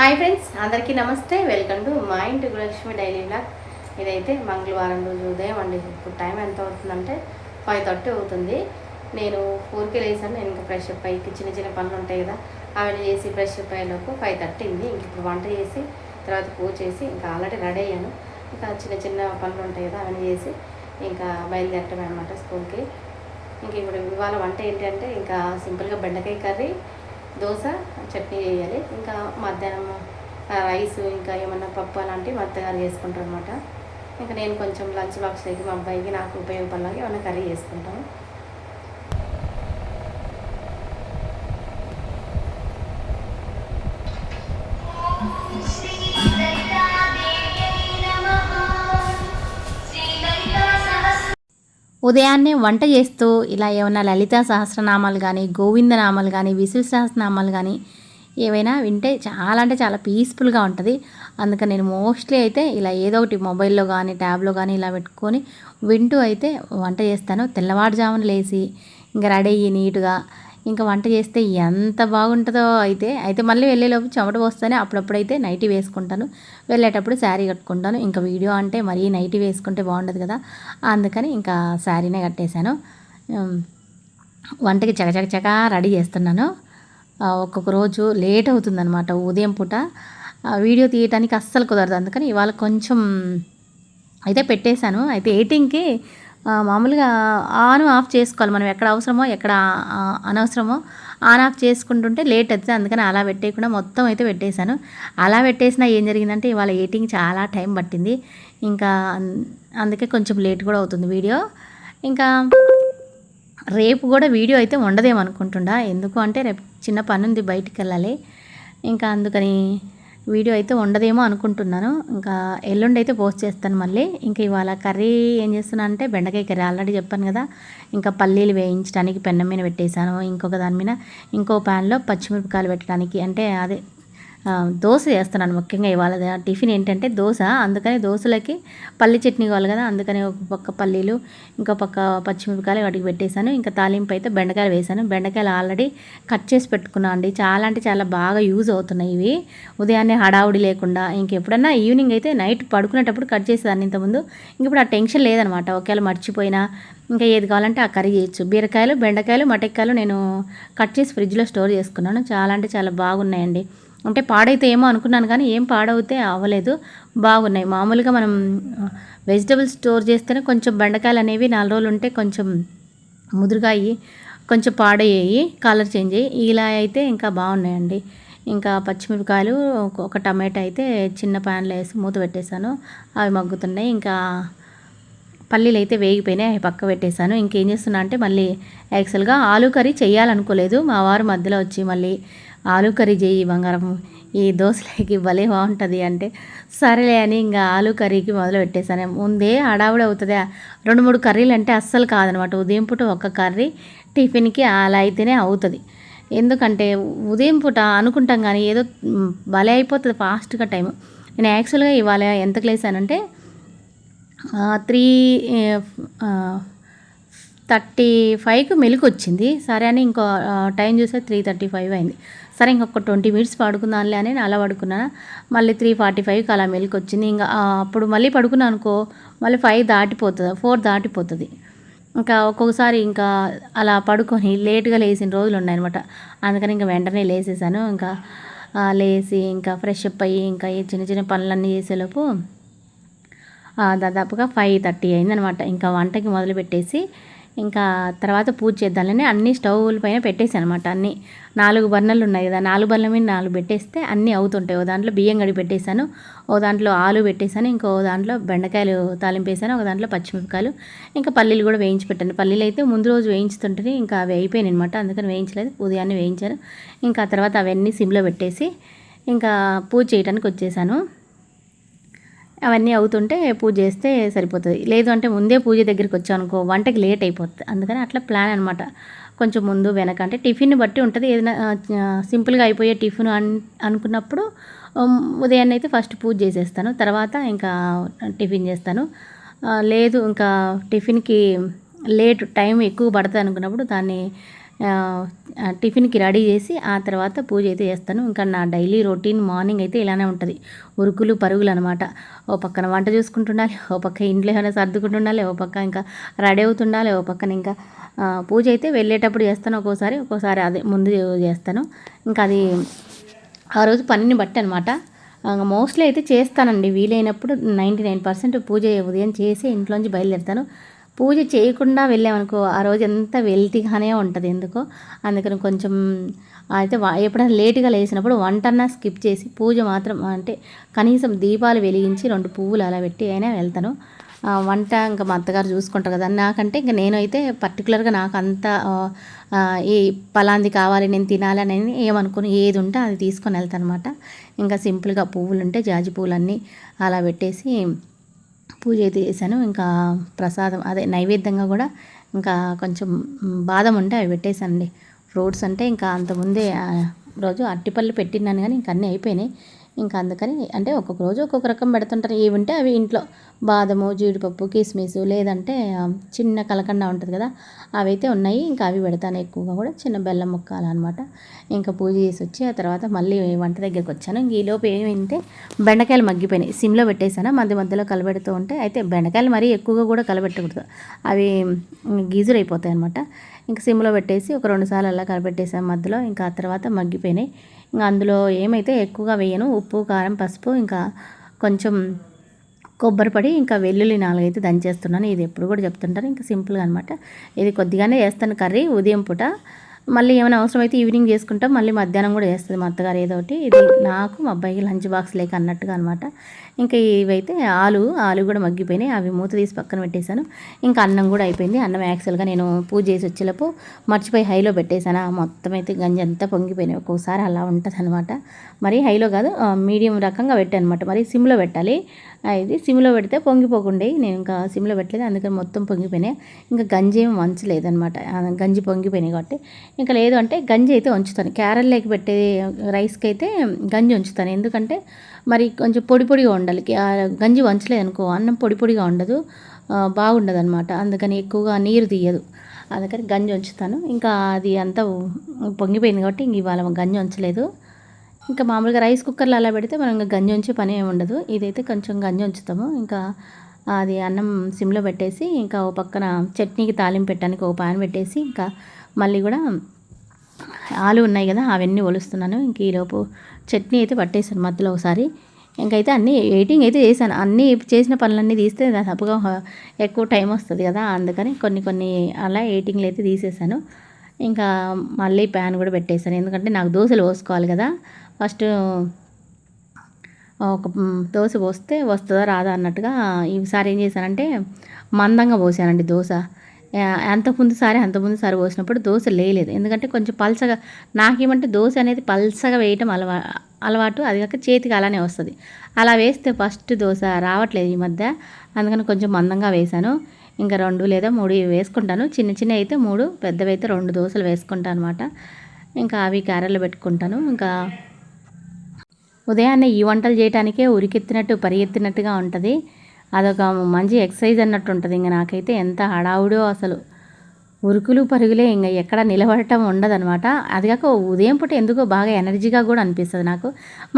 Hi friends, అందరికీ నమస్తే. Welcome to మా ఇంటి గృహలక్ష్మి డైలీ బ్లాగ్. ఇదైతే మంగళవారం రోజు ఉదయం అండి. ఇప్పుడు టైం ఎంత అవుతుందంటే 5:30 అవుతుంది. నేను 4కి లేసాను. నేను ఇంకా ఫ్రెష్ అప్ అయ్యి చిన్న చిన్న పనులు ఉంటాయి కదా, అవన్నీ చేసి ఫ్రెష్ అప్ అయ్యేలోపు 5:30 అయింది. ఇంక ఇప్పుడు వంట చేసి తర్వాత పూజ చేసి ఇంకా ఆల్రెడీ రెడీ అయ్యాను. ఇంకా చిన్న చిన్న పనులు ఉంటాయి కదా, అవన్నీ చేసి ఇంకా బయలుదేరటమే అనమాట స్కూల్కి. ఇంక ఇప్పుడు ఇవాళ వంట ఏంటంటే ఇంకా సింపుల్గా బెండకాయ కర్రీ, దోశ, చట్నీ చేయాలి. ఇంకా మధ్యాహ్నం రైస్, ఇంకా ఏమన్నా పప్పు అలాంటివి మా అత్తగారు చేసుకుంటారు అనమాట. ఇంకా నేను కొంచెం లంచ్ బాక్స్లోకి మా అబ్బాయికి నాకు ఉపయోగపడలాగా ఏమన్నా కర్రీ చేసుకుంటాను. ఉదయాన్నే వంట చేస్తూ ఇలా ఏమైనా లలితా సహస్రనామాలు కానీ, గోవిందనామాలు కానీ, విష్ణు సహస్రనామాలు కానీ ఏవైనా వింటే చాలా అంటే చాలా పీస్ఫుల్గా ఉంటుంది. అందుకని నేను మోస్ట్లీ అయితే ఇలా ఏదో ఒకటి మొబైల్లో కానీ ట్యాబ్లో కానీ ఇలా పెట్టుకొని వింటూ అయితే వంట చేస్తాను. తెల్లవారుజామున లేచి ఇంకా రెడీ అయ్యి నీట్గా ఇంకా వంట చేస్తే ఎంత బాగుంటుందో. అయితే మళ్ళీ వెళ్ళేలోపు చెమట పోస్తేనే అప్పుడప్పుడైతే నైటీ వేసుకుంటాను. వెళ్ళేటప్పుడు శారీ కట్టుకుంటాను. ఇంకా వీడియో అంటే మరీ నైటీ వేసుకుంటే బాగుండదు కదా, అందుకని ఇంకా శారీనే కట్టేశాను. వంటకి చకచక రెడీ చేస్తున్నాను. ఒక్కొక్క రోజు లేట్ అవుతుందన్నమాట. ఉదయం పూట వీడియో తీయటానికి అస్సలు కుదరదు. అందుకని ఇవాళ కొంచెం అయితే పెట్టేశాను. అయితే 18కి మామూలుగా ఆన్ ఆఫ్ చేసుకోవాలి. మనం ఎక్కడ అవసరమో ఎక్కడ అనవసరమో ఆన్ ఆఫ్ చేసుకుంటుంటే లేట్ అవుతుంది. అందుకని అలా పెట్టేయకుండా మొత్తం అయితే పెట్టేశాను. అలా పెట్టేసినా ఏం జరిగిందంటే ఇవాళ 18కి చాలా టైం పట్టింది. ఇంకా అందుకే కొంచెం లేట్ కూడా అవుతుంది వీడియో. ఇంకా రేపు కూడా వీడియో అయితే ఉండదేమనుకుంటుండా. ఎందుకు అంటే రేపు చిన్న పని ఉంది, బయటికి వెళ్ళాలి. ఇంకా అందుకని వీడియో అయితే ఉండదేమో అనుకుంటున్నాను. ఇంకా ఎల్లుండి అయితే పోస్ట్ చేస్తాను మళ్ళీ. ఇంకా ఇవాళ కర్రీ ఏం చేస్తున్నా అంటే బెండకాయ కర్రీ ఆల్రెడీ చెప్పాను కదా. ఇంకా పల్లీలు వేయించడానికి పెన్నం మీద పెట్టేశాను. ఇంకొక దాని మీద ఇంకో ప్యాన్లో పచ్చిమిరపకాయలు పెట్టడానికి, అంటే అదే దోశ చేస్తున్నాను ముఖ్యంగా ఇవాళ. టిఫిన్ ఏంటంటే దోశ. అందుకని దోశలకి పల్లి చట్నీ కావాలి కదా, అందుకని ఒక పక్క పల్లీలు ఇంకో పక్క పచ్చిమిరపకాయలు వాటికి పెట్టేశాను. ఇంకా తాలింపు అయితే బెండకాయలు వేశాను. బెండకాయలు ఆల్రెడీ కట్ చేసి పెట్టుకున్నాను అండి. చాలా అంటే చాలా బాగా యూజ్ అవుతున్నాయి ఇవి. ఉదయాన్నే హడావుడి లేకుండా ఇంకెప్పుడన్నా ఈవినింగ్ అయితే నైట్ పడుకునేటప్పుడు కట్ చేసేదాన్ని ఇంతకుముందు. ఇంక ఇప్పుడు ఆ టెన్షన్ లేదనమాట. ఒకవేళ మర్చిపోయినా ఇంకా ఏది కావాలంటే ఆ కర్రీ చేయొచ్చు. బీరకాయలు, బెండకాయలు, మటక్కాయలు నేను కట్ చేసి ఫ్రిడ్జ్లో స్టోర్ చేసుకున్నాను. చాలా అంటే చాలా బాగున్నాయండి. అంటే పాడైతే ఏమో అనుకున్నాను కానీ ఏం పాడవుతే అవ్వలేదు, బాగున్నాయి. మామూలుగా మనం వెజిటబుల్స్ స్టోర్ చేస్తేనే కొంచెం బెండకాయలు అనేవి 4 రోజులు ఉంటే కొంచెం ముదురుగా అయ్యి కొంచెం పాడయ్యాయి, కలర్ చేంజ్ అయ్యి. ఇలా అయితే ఇంకా బాగున్నాయండి. ఇంకా పచ్చిమిరపకాయలు, ఒక టమాటా అయితే చిన్న ప్యాన్లో వేసి మూత పెట్టేశాను. అవి మగ్గుతున్నాయి. ఇంకా పల్లీలు అయితే వేగిపోయినాయి, అవి పక్క పెట్టేశాను. ఇంకేం చేస్తున్నా అంటే మళ్ళీ యాక్చువల్గా ఆలూ కర్రీ చేయాలనుకోలేదు. మా వారు మధ్యలో వచ్చి మళ్ళీ ఆలూ కర్రీ చేయి బంగారం, ఈ దోశలకి భలే బాగుంటుంది అంటే సరేలే అని ఇంకా ఆలూ కర్రీకి మొదలు పెట్టేశాను. ముందే హడావుడి అవుతుంది. 2-3 కర్రీలు అంటే అస్సలు కాదనమాట. ఉదయం పూట ఒక కర్రీ, టిఫిన్కి అలా అయితేనే అవుతుంది. ఎందుకంటే ఉదయం పూట అనుకుంటాం కానీ ఏదో భలే అయిపోతుంది ఫాస్ట్గా టైం. నేను యాక్చువల్గా ఇవాళ ఎంతకు లేసానంటే 3:35కి మెలకు వచ్చింది. సరే అని ఇంకో టైం చూస్తే 3:35 అయింది. సరే ఇంకొక 20 మినిట్స్ పడుకుందాంలే అని అలా పడుకున్నాను. మళ్ళీ 3:45కి అలా మెలకు వచ్చింది. ఇంకా అప్పుడు మళ్ళీ పడుకున్నాను అనుకో, మళ్ళీ 5 దాటిపోతుంది, 4 దాటిపోతుంది. ఇంకా ఒక్కొక్కసారి ఇంకా అలా పడుకొని లేట్గా లేచిన రోజులు ఉన్నాయన్నమాట. అందుకని ఇంకా వెంటనే లేసేసాను. ఇంకా లేచి ఇంకా ఫ్రెష్ అప్ అయ్యి ఇంకా ఈ చిన్న చిన్న పనులన్నీ చేసేలోపు దాదాపుగా 5:30 అయిందనమాట. ఇంకా వంటకి మొదలుపెట్టేసి ఇంకా తర్వాత పూజ చేద్దామని అన్ని స్టవ్ల పైన పెట్టేసాను అనమాట. అన్నీ 4 బర్నర్లు ఉన్నాయి కదా, 4 బర్నల మీద 4 పెట్టేస్తే అన్నీ అవుతుంటాయి. ఓ దాంట్లో బియ్యం గడి పెట్టేశాను, ఓ దాంట్లో ఆలు పెట్టేశాను, ఇంకో దాంట్లో బెండకాయలు తాలింపేశాను, ఒక దాంట్లో పచ్చిమిరపకాయలు, ఇంకా పల్లీలు కూడా వేయించి పెట్టాను. పల్లీలు అయితే ముందు రోజు వేయించుతుంటే ఇంకా అవి అయిపోయాయి అనమాట. అందుకని వేయించలేదు, ఉదయాన్నే వేయించాను. ఇంకా తర్వాత అవన్నీ సిమ్లో పెట్టేసి ఇంకా పూజ చేయడానికి వచ్చేసాను. అవన్నీ అవుతుంటే పూజ చేస్తే సరిపోతుంది. లేదు అంటే ముందే పూజ దగ్గరికి వచ్చామనుకో వంటకి లేట్ అయిపోతుంది. అందుకని అట్లా ప్లాన్ అనమాట. కొంచెం ముందు వెనక అంటే టిఫిన్ బట్టి ఉంటుంది. ఏదైనా సింపుల్గా అయిపోయే టిఫిన్ అనుకున్నప్పుడు ఉదయాన్నే అయితే ఫస్ట్ పూజ చేసేస్తాను, తర్వాత ఇంకా టిఫిన్ చేస్తాను. లేదు ఇంకా టిఫిన్కి లేట్ టైం ఎక్కువ పడుతుంది అనుకున్నప్పుడు దాన్ని టిఫిన్కి రెడీ చేసి ఆ తర్వాత పూజ అయితే చేస్తాను. ఇంకా నా డైలీ రొటీన్ మార్నింగ్ అయితే ఇలానే ఉంటుంది, ఉరుకులు పరుగులు అనమాట. ఓ పక్కన వంట చూసుకుంటుండాలి, ఓ పక్క ఇంట్లో ఏమైనా సర్దుకుంటుండాలి, ఓ పక్క ఇంకా రెడీ అవుతుండాలి, ఓ పక్కన ఇంకా పూజ అయితే వెళ్ళేటప్పుడు చేస్తాను, ఒక్కోసారి అదే ముందు చేస్తాను. ఇంకా అది ఆ రోజు పనిని బట్టి అనమాట. మోస్ట్లీ అయితే చేస్తానండి, వీలైనప్పుడు 99% పూజ ఉదయం చేసి ఇంట్లోంచి బయలుదేరుతాను. పూజ చేయకుండా వెళ్ళామనుకో ఆ రోజు ఎంత వెల్తీగానే ఉంటుంది ఎందుకో. అందుకని కొంచెం అయితే ఎప్పుడైనా లేటుగా లేచినప్పుడు వంటన్నా స్కిప్ చేసి పూజ మాత్రం అంటే కనీసం దీపాలు వెలిగించి 2 పువ్వులు అలా పెట్టి అయినా వెళ్తాను. వంట ఇంకా మా అత్తగారు చూసుకుంటారు కదా, నాకంటే ఇంకా నేనైతే పర్టికులర్గా నాకు అంత ఈ పలాంది కావాలి నేను తినాలని ఏమనుకుని ఏది ఉంటే అది తీసుకొని వెళ్తాను అనమాట. ఇంకా సింపుల్గా పువ్వులు ఉంటే జాజి పువ్వులన్నీ అలా పెట్టేసి పూజ అయితే చేశాను. ఇంకా ప్రసాదం అదే నైవేద్యంగా కూడా ఇంకా కొంచెం బాదం ఉంటే అవి పెట్టేశానండి. ఫ్రూట్స్ అంటే ఇంకా అంతకుముందే రోజు అరటిపళ్ళు పెట్టినాను కానీ ఇంక అన్నీ అయిపోయినాయి. ఇంకా అందుకని అంటే ఒక్కొక్క రోజు ఒక్కొక్క రకం పెడుతుంటారు, ఏవి ఉంటే అవి ఇంట్లో బాదము, జీడిపప్పు, కిస్మిస్, లేదంటే చిన్న కలకండ ఉంటుంది కదా అవైతే ఉన్నాయి. ఇంకా అవి పెడతాను ఎక్కువగా కూడా, చిన్న బెల్లం ముక్క అలా అనమాట. ఇంకా పూజ చేసి వచ్చి ఆ తర్వాత మళ్ళీ వంట దగ్గరికి వచ్చాను. ఇంక ఈలోపు ఏమైంటే బెండకాయలు మగ్గిపోయినాయి, సిమ్లో పెట్టేశాను, మధ్యలో కలబెడుతూ ఉంటే. అయితే బెండకాయలు మరీ ఎక్కువగా కూడా కలబెట్టకూడదు, అవి గీజురు అయిపోతాయి అనమాట. ఇంకా సిమ్లో పెట్టేసి ఒక 2 సార్లు అలా కలబెట్టేసాను మధ్యలో. ఇంకా ఆ తర్వాత మగ్గిపోయినాయి. ఇంకా అందులో ఏమైతే ఎక్కువగా వేయను, ఉప్పు, కారం, పసుపు, ఇంకా కొంచెం కొబ్బరి పొడి, ఇంకా వెల్లుల్లి 4 అయితే దంచేస్తున్నాను. ఇది ఎప్పుడు కూడా చెప్తుంటాను, ఇంకా సింపుల్గా అనమాట. ఇది కొద్దిగానే చేస్తాను కర్రీ ఉదయం పూట, మళ్ళీ ఏమైనా అవసరమైతే ఈవినింగ్ చేసుకుంటాం, మళ్ళీ మధ్యాహ్నం కూడా చేస్తుంది మా అత్తగారు ఏదో ఒకటి. ఇది నాకు మా అబ్బాయికి లంచ్ బాక్స్ లేక అన్నట్టుగా అనమాట. ఇంకా ఇవైతే ఆలు కూడా మగ్గిపోయినాయి, అవి మూత తీసి పక్కన పెట్టేశాను. ఇంకా అన్నం కూడా అయిపోయింది. అన్నం యాక్చువల్గా నేను పూజ చేసి వచ్చేలోపు మర్చిపోయి హైలో పెట్టేశాను, మొత్తం అయితే గంజి అంతా పొంగిపోయినాయి. ఒక్కోసారి అలా ఉంటుంది అనమాట. మరి హైలో కాదు, మీడియం రకంగా పెట్టాను అనమాట. మరి సిమ్లో పెట్టాలి, ఇది సిమ్లో పెడితే పొంగిపోకుండా నేను ఇంకా సిమ్లో పెట్టలేదు, అందుకని మొత్తం పొంగిపోయినాయి. ఇంకా గంజి ఏమి వంచలేదనమాట, గంజి పొంగిపోయినాయి కాబట్టి. ఇంకా లేదు అంటే గంజి అయితే ఉంచుతాను, క్యారల్లోకి పెట్టే రైస్కి అయితే గంజి ఉంచుతాను. ఎందుకంటే మరి కొంచెం పొడి పొడిగా ఉండాలి, గంజి వంచలేదు అనుకో అన్నం పొడి పొడిగా ఉండదు, బాగుండదు అనమాట. అందుకని ఎక్కువగా నీరు తీయదు, అందుకని గంజి ఉంచుతాను. ఇంకా అది అంతా పొంగిపోయింది కాబట్టి ఇంక ఇవాళ గంజి ఉంచలేదు. ఇంకా మామూలుగా రైస్ కుక్కర్లో అలా పెడితే మనం ఇంకా గంజి ఉంచే పని ఏమి ఉండదు, ఇదైతే కొంచెం గంజి ఉంచుతాము. ఇంకా అది అన్నం సిమ్లో పెట్టేసి ఇంకా ఓ పక్కన చట్నీకి తాలింపు పెట్టడానికి ఒక పాన్ పెట్టేసి, ఇంకా మళ్ళీ కూడా ఆలు ఉన్నాయి కదా అవన్నీ ఒలుస్తున్నాను. ఇంక ఈలోపు చట్నీ అయితే పట్టేసాను మధ్యలో ఒకసారి. ఇంకైతే అన్నీ ఎడిటింగ్ అయితే చేశాను, అన్నీ చేసిన పనులన్నీ తీస్తే తప్పుగా ఎక్కువ టైం వస్తుంది కదా, అందుకని కొన్ని అలా ఎడిటింగ్లు అయితే తీసేసాను. ఇంకా మళ్ళీ ప్యాన్ కూడా పెట్టేశాను, ఎందుకంటే నాకు దోశలు పోసుకోవాలి కదా. ఫస్ట్ ఒక దోశ పోస్తే వస్తుందా రాదా అన్నట్టుగా ఈసారి ఏం చేశానంటే మందంగా పోసానండి దోశ. అంతకుముందు సారి పోసినప్పుడు దోశ లేయలేదు, ఎందుకంటే కొంచెం పల్చగా, నాకేమంటే దోశ అనేది పల్చగా వేయటం అలవాటు, అది కాక చేతికి అలానే వస్తుంది. అలా వేస్తే ఫస్ట్ దోశ రావట్లేదు ఈ మధ్య, అందుకని కొంచెం మందంగా వేశాను. ఇంకా 2 లేదా 3 వేసుకుంటాను, చిన్న అయితే 3, పెద్దవి అయితే 2 దోశలు వేసుకుంటాను అనమాట. ఇంకా అవి క్యారెల్లో పెట్టుకుంటాను. ఇంకా ఉదయాన్నే ఈ వంటలు చేయడానికే ఉరికెత్తినట్టు పరిగెత్తినట్టుగా ఉంటుంది, అదొక మంచి ఎక్సర్సైజ్ అన్నట్టు ఉంటుంది. ఇంకా నాకైతే ఎంత హడావుడో అసలు, ఉరుకులు పరుగులే, ఇంకా ఎక్కడ నిలబడటం ఉండదనమాట. అది కాక ఉదయం పూట ఎందుకో బాగా ఎనర్జీగా కూడా అనిపిస్తుంది నాకు.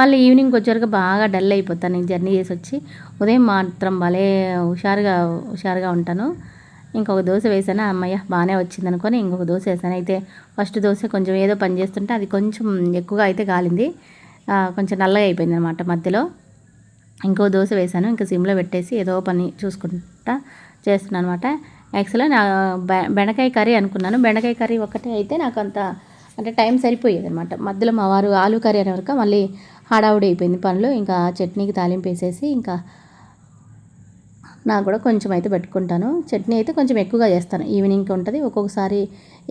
మళ్ళీ ఈవినింగ్ వచ్చేవరకు బాగా డల్ అయిపోతాను నేను జర్నీ చేసి వచ్చి. ఉదయం మాత్రం భలే హుషారుగా ఉంటాను. ఇంకొక దోశ వేసాను, అమ్మయ్య బాగానే వచ్చింది అనుకొని ఇంకొక దోశ వేసాను. అయితే ఫస్ట్ దోశ కొంచెం ఏదో పని చేస్తుంటే అది కొంచెం ఎక్కువగా అయితే కాలింది, కొంచెం నల్లగా అయిపోయింది అనమాట మధ్యలో. ఇంకో దోశ వేసాను, ఇంకా సిమ్లో పెట్టేసి ఏదో పని చూసుకుంటా చేస్తున్నాను అనమాట. యాక్చువల్గా నా బెండకాయ కర్రీ అనుకున్నాను, బెండకాయ కర్రీ ఒక్కటే అయితే నాకు అంత అంటే టైం సరిపోయేది అనమాట. మధ్యలో మా వారు ఆలు కర్రీ అనే వరకు మళ్ళీ హడావుడి అయిపోయింది పనులు. ఇంకా చట్నీకి తాలింపు వేసేసి ఇంకా నాకు కూడా కొంచెం అయితే పెట్టుకుంటాను. చట్నీ అయితే కొంచెం ఎక్కువగా చేస్తాను, ఈవినింగ్కి ఉంటుంది. ఒక్కొక్కసారి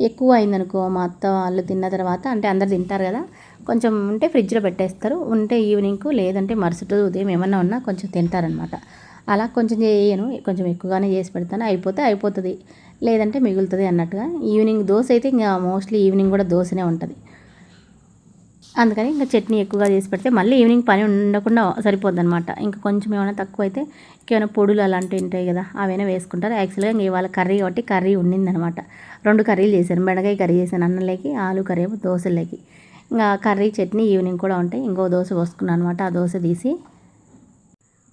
ఎక్కువ అయిందనుకో మా అత్త వాళ్ళు తిన్న తర్వాత, అంటే అందరు తింటారు కదా, కొంచెం ఉంటే ఫ్రిడ్జ్లో పెట్టేస్తారు, ఉంటే ఈవినింగ్కు, లేదంటే మరుసటి ఉదయం ఏమన్నా ఉన్నా కొంచెం తింటారనమాట. అలా కొంచెం చేయను, కొంచెం ఎక్కువగానే చేసి పెడతాను, అయిపోతుంది, లేదంటే మిగులుతుంది అన్నట్టుగా. ఈవినింగ్ దోశ అయితే ఇంకా మోస్ట్లీ ఈవినింగ్ కూడా దోశనే ఉంటుంది. అందుకని ఇంకా చట్నీ ఎక్కువగా చేసి పెడితే మళ్ళీ ఈవినింగ్ పని ఉండకుండా సరిపోద్ది అనమాట. ఇంకా కొంచెం ఏమైనా తక్కువైతే ఇంకేమైనా పొడులు అలాంటివి ఉంటాయి కదా, అవైనా వేసుకుంటారు. యాక్చువల్గా ఇంక ఇవాళ కర్రీ కాబట్టి కర్రీ ఉండిందనమాట. 2 కర్రీలు చేశాను. బెండకాయ కర్రీ చేశాను అన్నంలోకి, ఆలు కర్రీ ఏమో దోశలోకి. ఇంకా కర్రీ చట్నీ ఈవినింగ్ కూడా ఉంటాయి. ఇంకో దోశ పోసుకున్నాను అనమాట. ఆ దోశ తీసి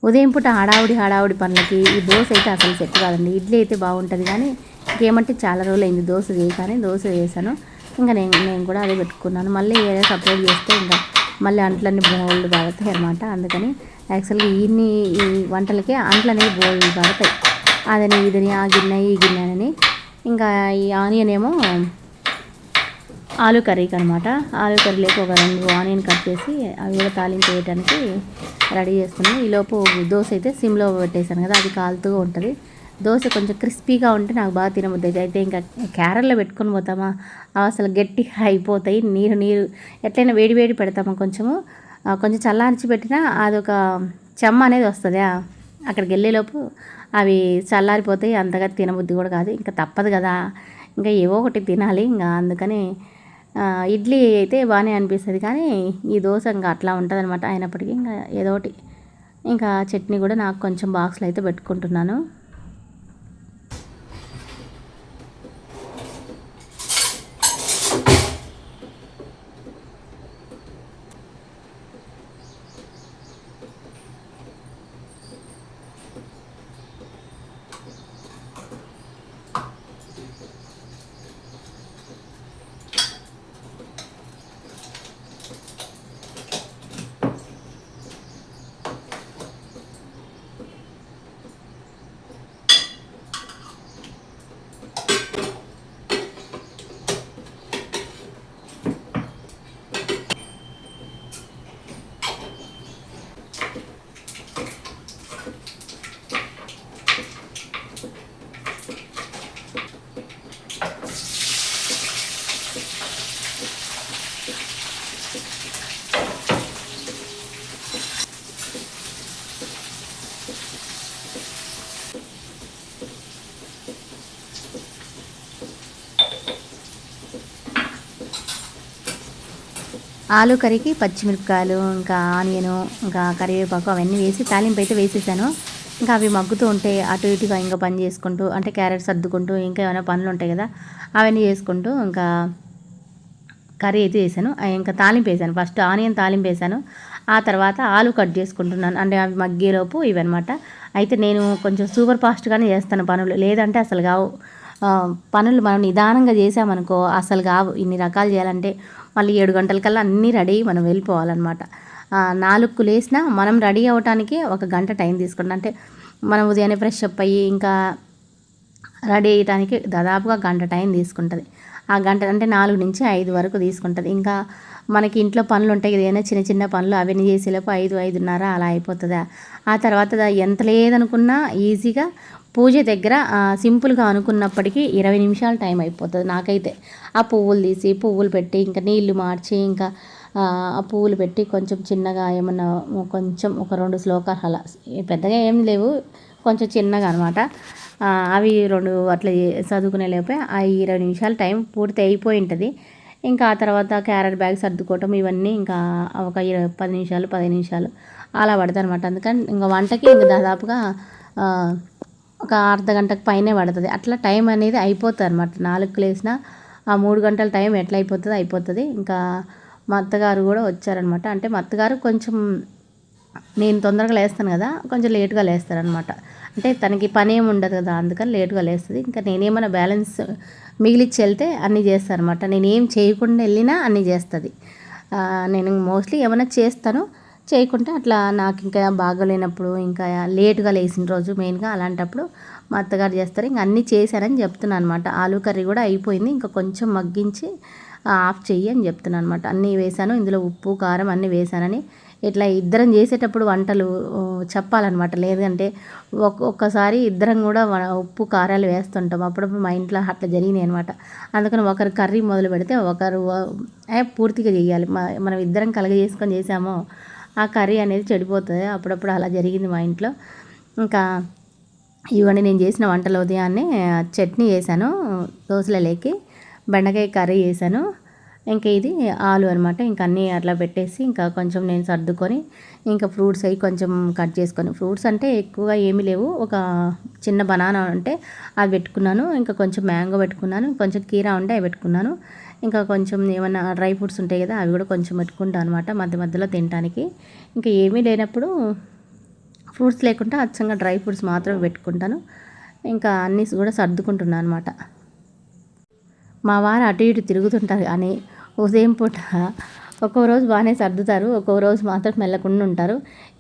ఉదయం పూట హడావుడి పనులకి ఈ దోశ అయితే అసలు సెట్ కాదండి. ఇడ్లీ అయితే బాగుంటుంది కానీ ఇంకేమంటే చాలా రోజులు అయింది దోశ చేయగానే. దోశ చేశాను. ఇంకా నేను కూడా అదే పెట్టుకున్నాను. మళ్ళీ వేరే సపరేట్ చేస్తే ఇంకా మళ్ళీ అంట్లన్నీ బోల్డ్ పడతాయి అనమాట. అందుకని యాక్చువల్గా ఈ వంటలకి అంట్లు అనేది బోల్డ్ పడతాయి. అదని ఇదని ఆ గిన్నె ఈ గిన్నె అని. ఇంకా ఈ ఆనియన్ ఏమో ఆలు కర్రీకి అనమాట. ఆలు కర్రీలోకి ఒక 2 ఆనియన్ కట్ చేసి అవి కూడా తాలింపు వేయడానికి రెడీ చేస్తున్నాను. ఈలోపు దోశ అయితే సిమ్లో పెట్టేశాను కదా, అది కాలుతూ ఉంటుంది. దోశ కొంచెం క్రిస్పీగా ఉంటే నాకు బాగా తినబుద్ధి అయితే ఇంకా క్యారల్లో పెట్టుకొని పోతామా అసలు గట్టిగా అయిపోతాయి. నీరు ఎట్లయినా వేడి పెడతామా కొంచెం చల్లార్చి పెట్టినా అదొక చెమ్మ అనేది వస్తుంది. అక్కడికి వెళ్ళేలోపు అవి చల్లారిపోతాయి. అంతగా తినబుద్ధి కూడా కాదు. ఇంకా తప్పదు కదా, ఇంకా ఏవో ఒకటి తినాలి. ఇంకా అందుకని ఇడ్లీ అయితే బాగానే అనిపిస్తుంది కానీ ఈ దోశ ఇంకా అట్లా ఉంటుంది అనమాట. అయినప్పటికీ ఇంకా ఏదో ఒకటి. ఇంకా చట్నీ కూడా నాకు కొంచెం బాక్స్లో అయితే పెట్టుకుంటున్నాను. ఆలు కర్రీకి పచ్చిమిరపకాయలు, ఇంకా ఆనియను, ఇంకా కరివేపాకు అవన్నీ వేసి తాలింపు అయితే వేసేసాను. ఇంకా అవి మగ్గుతూ ఉంటే అటు ఇటుగా ఇంకా పని చేసుకుంటూ, అంటే క్యారెట్ సర్దుకుంటూ ఇంకా ఏమైనా పనులు ఉంటాయి కదా అవన్నీ చేసుకుంటూ ఇంకా కర్రీ అయితే వేసాను. ఇంకా తాలింపు వేసాను. ఫస్ట్ ఆనియన్ తాలింపు వేసాను. ఆ తర్వాత ఆలు కట్ చేసుకుంటున్నాను. అంటే అవి మగ్గేలోపు ఇవన్నమాట. అయితే నేను కొంచెం సూపర్ ఫాస్ట్గానే చేస్తాను పనులు, లేదంటే అసలు కావు పనులు. మనం నిదానంగా చేసామనుకో అసలు కావు. ఇన్ని రకాలు చేయాలంటే మళ్ళీ 7 గంటలకల్లా అన్నీ రెడీ మనం వెళ్ళిపోవాలన్నమాట. 4కు లేసినా మనం రెడీ అవ్వటానికి 1 గంట టైం తీసుకుంటాం. అంటే మనం ఉదయాన్నే ఫ్రెష్ అప్ అయ్యి ఇంకా రెడీ అయ్యడానికి దాదాపుగా గంట టైం తీసుకుంటుంది. ఆ గంట అంటే 4 నుంచి 5 వరకు తీసుకుంటుంది. ఇంకా మనకి ఇంట్లో పనులు ఉంటాయి, ఏదైనా చిన్న పనులు అవన్నీ చేసేలోపు 5, 5:30 అలా అయిపోతుందా. ఆ తర్వాత ఎంత లేదనుకున్నా ఈజీగా పూజ దగ్గర సింపుల్గా అనుకున్నప్పటికీ 20 నిమిషాలు టైం అయిపోతుంది నాకైతే. ఆ పువ్వులు తీసి పువ్వులు పెట్టి ఇంకా నీళ్లు మార్చి ఇంకా ఆ పువ్వులు పెట్టి కొంచెం చిన్నగా ఏమన్నా కొంచెం ఒక 2 శ్లోకాలు అలా, పెద్దగా ఏం లేవు, కొంచెం చిన్నగా అనమాట. అవి 2 అట్లా చదువుకునే లోపే ఆ 20 నిమిషాలు టైం పూర్తి అయిపోయి ఉంటుంది. ఇంకా ఆ తర్వాత క్యారెట్ బ్యాగ్ సర్దుకోవటం ఇవన్నీ ఇంకా ఒక 10 నిమిషాలు 15 నిమిషాలు అలా పడుతుంది అనమాట. అందుకని ఇంకా వంటకి ఇంకా దాదాపుగా ఒక అర్ధ గంటకు పైనే పడుతుంది. అట్లా టైం అనేది అయిపోతుంది అనమాట. 4కు లేసిన ఆ 3 గంటల టైం ఎట్లా అయిపోతుంది. ఇంకా మా అత్తగారు కూడా వచ్చారనమాట. అంటే మా అత్తగారు కొంచెం నేను తొందరగా లేస్తాను కదా, కొంచెం లేట్గా లేస్తారనమాట. అంటే తనకి పని ఏమి ఉండదు కదా, అందుకని లేట్గా లేస్తుంది. ఇంకా నేనేమైనా బ్యాలెన్స్ మిగిలిచ్చి వెళ్తే అన్నీ చేస్తాను. నేనేం చేయకుండా వెళ్ళినా అన్నీ చేస్తుంది. నేను మోస్ట్లీ ఏమైనా చేస్తాను, చేయకుంటే అట్లా నాకు ఇంకా బాగోలేనప్పుడు ఇంకా లేటుగా లేచిన రోజు మెయిన్గా అలాంటప్పుడు మా అత్తగారు చేస్తారు. ఇంకా అన్నీ చేశారని చెప్తున్నాను అనమాట. ఆలు కర్రీ కూడా అయిపోయింది, ఇంకా కొంచెం మగ్గించి ఆఫ్ చెయ్యి అని చెప్తున్నాను అనమాట. అన్నీ వేశాను, ఇందులో ఉప్పు కారం అన్నీ వేశానని. ఇట్లా ఇద్దరం చేసేటప్పుడు వంటలు చెప్పాలన్నమాట. లేదంటే ఒక్కొక్కసారి ఇద్దరం కూడా ఉప్పు కారాలు వేస్తుంటాం. అప్పుడప్పుడు మా ఇంట్లో అట్లా జరిగినాయి అనమాట. అందుకని ఒకరు కర్రీ మొదలు పెడితే ఒకరు పూర్తిగా చేయాలి. మనం ఇద్దరం చేసుకొని చేసామో ఆ కర్రీ అనేది చెడిపోతుంది. అప్పుడప్పుడు అలా జరిగింది మా ఇంట్లో. ఇంకా ఇవన్నీ నేను చేసిన వంటలు. ఉదయాన్నే చట్నీ చేశాను దోశలలోకి, బెండకాయ కర్రీ చేశాను, ఇంకా ఇది ఆలు అనమాట. ఇంకా అన్నీ అట్లా పెట్టేసి ఇంకా కొంచెం నేను సర్దుకొని ఇంకా ఫ్రూట్స్ అవి కొంచెం కట్ చేసుకొని, ఫ్రూట్స్ అంటే ఎక్కువగా ఏమీ లేవు, ఒక చిన్న బనానా అంటే అది పెట్టుకున్నాను, ఇంకా కొంచెం మ్యాంగో పెట్టుకున్నాను, కొంచెం కీరా ఉంటే అవి పెట్టుకున్నాను, ఇంకా కొంచెం ఏమన్నా డ్రై ఫ్రూట్స్ ఉంటాయి కదా అవి కూడా కొంచెం పెట్టుకుంటాను అనమాట మధ్య మధ్యలో తినడానికి. ఇంకా ఏమీ లేనప్పుడు ఫ్రూట్స్ లేకుండా అచ్చంగా డ్రై ఫ్రూట్స్ మాత్రమే పెట్టుకుంటాను. ఇంకా అన్నీ కూడా సర్దుకుంటున్నాను అనమాట. మా వారు అటు ఇటు తిరుగుతుంటారు కానీ ఉదయం పూట ఒక్కో రోజు బాగానే సర్దుతారు, ఒక్కో రోజు మాత్రం మెల్లకుండా ఉంటారు.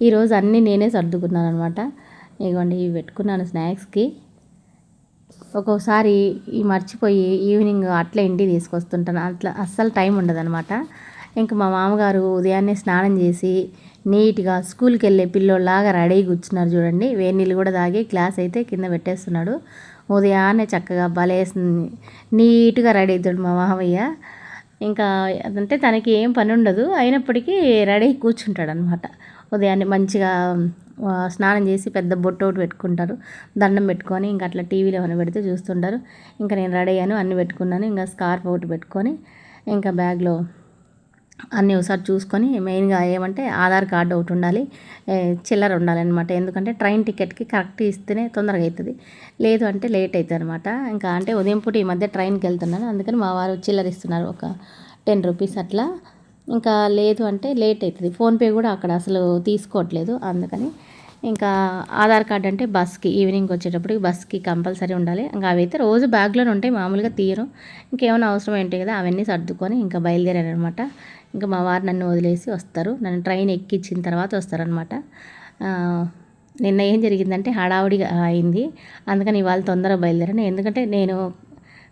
ఈరోజు అన్నీ నేనే సర్దుకున్నాను అనమాట. ఇదిగోండి ఇవి పెట్టుకున్నాను స్నాక్స్కి. ఒక్కోసారి ఈ మర్చిపోయి ఈవినింగ్ అట్లా ఇంటికి తీసుకొస్తుంటాను, అట్లా అస్సలు టైం ఉండదనమాట. ఇంకా మా మామగారు ఉదయాన్నే స్నానం చేసి నీట్గా స్కూల్కి వెళ్ళే పిల్లోళ్ళలాగా రెడీ కూర్చున్నారు చూడండి. వేడి నీళ్ళు కూడా తాగి గ్లాస్ అయితే కింద పెట్టేస్తున్నాడు. ఉదయాన్నే చక్కగా నీట్గా రెడీ అవుతాడు మా మామయ్య. ఇంకా అదంటే తనకి ఏం పని ఉండదు, అయినప్పటికీ రెడీ కూర్చుంటాడు అనమాట. ఉదయాన్నే మంచిగా స్నానం చేసి పెద్ద బొట్టు ఒకటి పెట్టుకుంటారు, దండం పెట్టుకొని ఇంకా అట్లా టీవీలో ఏమైనా పెడితే చూస్తుంటారు. ఇంకా నేను రెడీ అయ్యాను, అన్నీ పెట్టుకున్నాను, ఇంకా స్కార్ఫ్ ఒకటి పెట్టుకొని ఇంకా బ్యాగ్లో అన్నీ ఒకసారి చూసుకొని, మెయిన్గా ఏమంటే ఆధార్ కార్డు ఒకటి ఉండాలి, చిల్లర ఉండాలన్నమాట. ఎందుకంటే ట్రైన్ టికెట్కి కరెక్ట్ ఇస్తేనే తొందరగా అవుతుంది, లేదు అంటే లేట్ అవుతుంది అనమాట. ఇంకా అంటే ఉదయం పూట ఈ మధ్య ట్రైన్కి వెళ్తున్నాను, అందుకని మా వారు చిల్లర ఇస్తున్నారు ఒక 10 రూపీస్ అట్లా. ఇంకా లేదు అంటే లేట్ అవుతుంది, ఫోన్పే కూడా అక్కడ అసలు తీసుకోవట్లేదు. అందుకని ఇంకా ఆధార్ కార్డు అంటే బస్కి ఈవినింగ్ వచ్చేటప్పటికి బస్కి కంపల్సరీ ఉండాలి. ఇంకా అవి అయితే రోజు బ్యాగ్లోనే ఉంటాయి, మామూలుగా తీయరు. ఇంకేమైనా అవసరం ఏంటి కదా అవన్నీ సర్దుకొని ఇంకా బయలుదేరాను అనమాట. ఇంకా మా వారు నన్ను వదిలేసి వస్తారు, నన్ను ట్రైన్ ఎక్కించిన తర్వాత వస్తారనమాట. నిన్న ఏం జరిగిందంటే హడావుడిగా అయింది, అందుకని ఇవాళ తొందరగా బయలుదేరాను. ఎందుకంటే నేను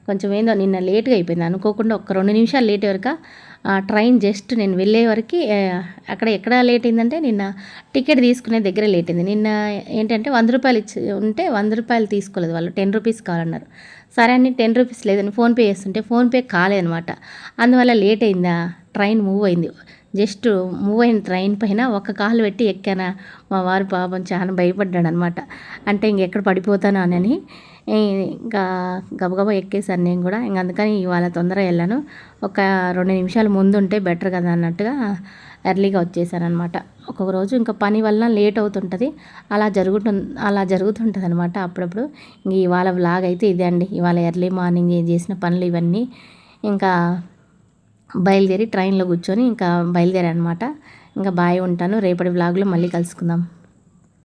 కొంచెం ఏందో నిన్న లేట్గా అయిపోయింది, అనుకోకుండా ఒక 2 నిమిషాలు లేట్ వరకు ట్రైన్ జస్ట్ నేను వెళ్ళే వరకు ఎక్కడ లేట్ అయిందంటే నిన్న టికెట్ తీసుకునే దగ్గర లేట్ అయింది. నిన్న ఏంటంటే 100 రూపాయలు ఇచ్చి ఉంటే 100 రూపాయలు తీసుకోలేదు వాళ్ళు, 10 రూపీస్ కావాలన్నారు. సరే అని 10 రూపీస్ లేదని ఫోన్పే చేస్తుంటే ఫోన్పే కాలేదనమాట. అందువల్ల లేట్ అయిందా, ట్రైన్ మూవ్ అయింది. జస్ట్ మూవ్ అయిన ట్రైన్ పైన ఒక కాలు పెట్టి ఎక్కానా, మా వారు పాపం చాలా భయపడ్డాడు అనమాట. అంటే ఇంకెక్కడ పడిపోతాను అని ఇంకా గబగబా ఎక్కేసాను నేను కూడా. ఇంక అందుకని ఇవాళ తొందరగా వెళ్ళాను, ఒక 2 నిమిషాలు ముందు ఉంటే బెటర్ కదా అన్నట్టుగా ఎర్లీగా వచ్చేసాను అనమాట. ఒక్కొక్క రోజు ఇంకా పని వల్ల లేట్ అవుతుంటుంది, అలా జరుగుతుంటుంది అనమాట అప్పుడప్పుడు. ఇంక ఇవాళ వ్లాగ్ అయితే ఇదే అండి. ఇవాళ ఎర్లీ మార్నింగ్ చేసిన పనులు ఇవన్నీ. ఇంకా బయలుదేరి ట్రైన్లో కూర్చొని ఇంకా బయలుదేరా అనమాట. ఇంకా బాయ్, ఉంటాను. రేపటి వ్లాగ్లో మళ్ళీ కలుసుకుందాం.